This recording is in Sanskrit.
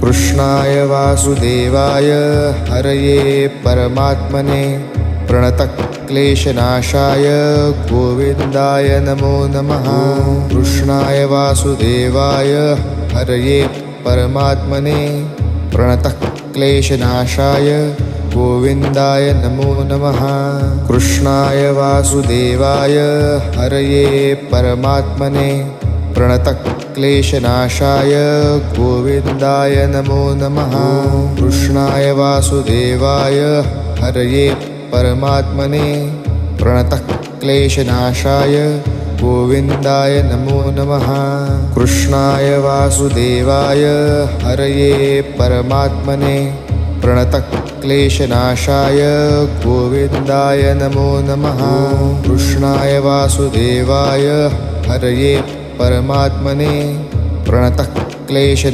कृष्णाय वासुदेवाय हरये परमात्मने प्रणतक्लेशनाशाय गोविन्दाय नमो नमः। कृष्णाय वासुदेवाय हरये परमात्मने प्रणतक्लेशनाशाय गोविन्दाय नमो नमः। कृष्णाय वासुदेवाय हरये परमात्मने प्रणतक्लेशनाशाय गोविन्दाय नमो नमः। कृष्णाय वासुदेवाय हरये परमात्मने प्रणतक्लेशनाशाय गोविन्दाय नमो नमः। कृष्णाय वासुदेवाय हरये परमात्मने प्रणतक्लेशनाशाय गोविन्दाय नमो नमः। कृष्णाय वासुदेवाय हरये परमात्मने प्रणतक्लेशनाशाय